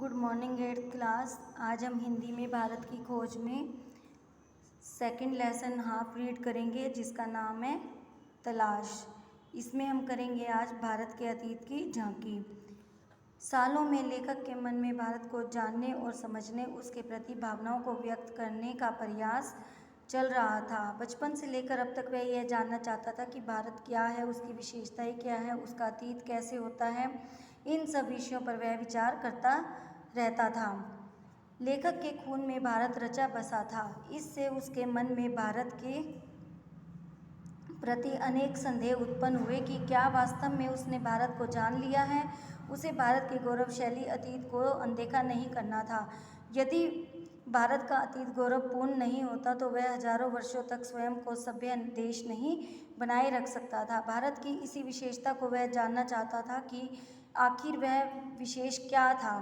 Good morning 8th class. आज हम हिंदी में भारत की खोज में सेकंड लेसन हाफ रीड करेंगे जिसका नाम है तलाश। इसमें हम करेंगे आज भारत के अतीत की झांकी। सालों में लेखक के मन में भारत को जानने और समझने, उसके प्रति भावनाओं को व्यक्त करने का प्रयास चल रहा था। बचपन से लेकर अब तक वह यह जानना चाहता था कि भारत क्या है, उसकी विशेषताएं क्या है, उसका अतीत कैसे होता है। इन सब विषयों पर वह विचार करता रहता था। लेखक के खून में भारत रचा बसा था। इससे उसके मन में भारत के प्रति अनेक संदेह उत्पन्न हुए कि क्या वास्तव में उसने भारत को जान लिया है। उसे भारत के गौरवशाली अतीत को अनदेखा नहीं करना था। यदि भारत का अतीत गौरवपूर्ण नहीं होता तो वह हजारों वर्षों तक स्वयं को सभ्य देश नहीं बनाए रख सकता था। भारत की इसी विशेषता को वह जानना चाहता था कि आखिर वह विशेष क्या था।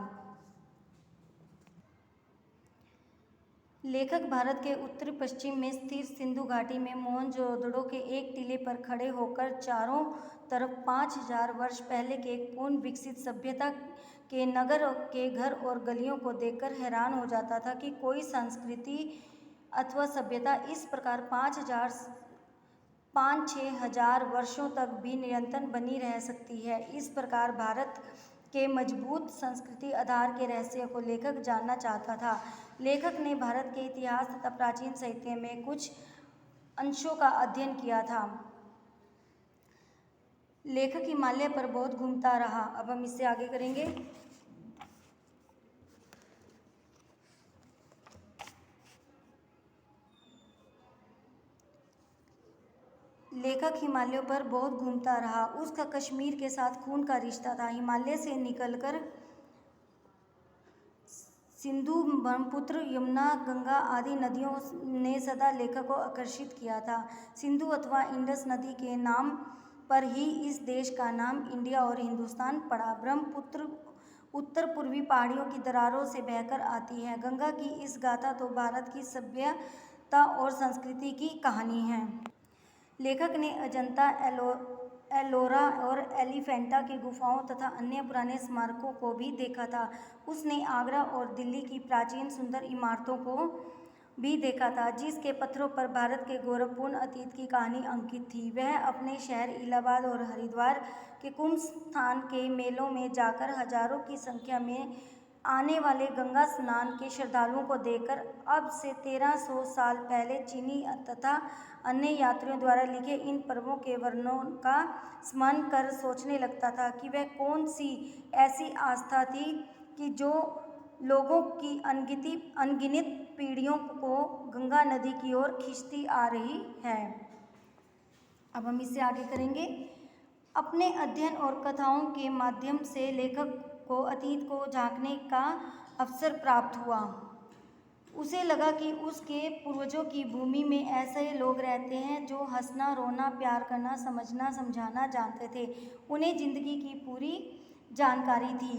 लेखक भारत के उत्तर पश्चिम में स्थित सिंधु घाटी में मोहनजोदड़ो के एक टीले पर खड़े होकर चारों तरफ 5000 वर्ष पहले के एक पूर्ण विकसित सभ्यता के नगर के घर और गलियों को देखकर हैरान हो जाता था कि कोई संस्कृति अथवा सभ्यता इस प्रकार 5-6 हजार वर्षों तक भी निरंतर बनी रह सकती है। इस प्रकार भारत के मजबूत संस्कृति आधार के रहस्य को लेखक जानना चाहता था। लेखक ने भारत के इतिहास तथा प्राचीन साहित्य में कुछ अंशों का अध्ययन किया था। लेखक हिमालय पर बहुत घूमता रहा। अब हम इससे आगे करेंगे। लेखक हिमालयों पर बहुत घूमता रहा। उसका कश्मीर के साथ खून का रिश्ता था। हिमालय से निकलकर सिंधु, ब्रह्मपुत्र, यमुना, गंगा आदि नदियों ने सदा लेखक को आकर्षित किया था। सिंधु अथवा इंडस नदी के नाम पर ही इस देश का नाम इंडिया और हिंदुस्तान पड़ा। ब्रह्मपुत्र उत्तर पूर्वी पहाड़ियों की दरारों से बहकर आती है। गंगा की इस गाथा तो भारत की सभ्यता और संस्कृति की कहानी है। लेखक ने अजंता, एलोरा और एलिफेंटा की गुफाओं तथा अन्य पुराने स्मारकों को भी देखा था। उसने आगरा और दिल्ली की प्राचीन सुंदर इमारतों को भी देखा था जिसके पत्थरों पर भारत के गौरवपूर्ण अतीत की कहानी अंकित थी। वह अपने शहर इलाहाबाद और हरिद्वार के कुंभ स्थान के मेलों में जाकर हजारों की संख्या में आने वाले गंगा स्नान के श्रद्धालुओं को देखकर अब से 1300 साल पहले चीनी तथा अन्य यात्रियों द्वारा लिखे इन पर्वों के वर्णनों का स्मरण कर सोचने लगता था कि वह कौन सी ऐसी आस्था थी कि जो लोगों की अनगिनत पीढ़ियों को गंगा नदी की ओर खींचती आ रही है। अब हम इससे आगे करेंगे। अपने अध्ययन और कथाओं के माध्यम से लेखक को अतीत को झांकने का अवसर प्राप्त हुआ। उसे लगा कि उसके पूर्वजों की भूमि में ऐसे लोग रहते हैं जो हंसना, रोना, प्यार करना, समझना, समझाना जानते थे। उन्हें जिंदगी की पूरी जानकारी थी।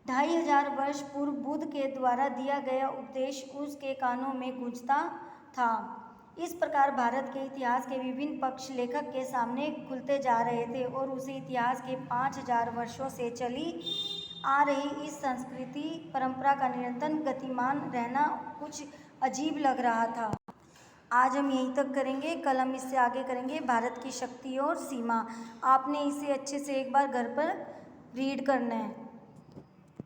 2500 वर्ष पूर्व बुद्ध के द्वारा दिया गया उपदेश उसके कानों में गूंजता था। इस प्रकार भारत के इतिहास के विभिन्न पक्ष लेखक के सामने खुलते जा रहे थे और उसे इतिहास के 5000 वर्षों से चली आ रही इस संस्कृति परंपरा का निरंतर गतिमान रहना कुछ अजीब लग रहा था। आज हम यहीं तक करेंगे। कल हम इससे आगे करेंगे भारत की शक्ति और सीमा। आपने इसे अच्छे से एक बार घर पर रीड करना है।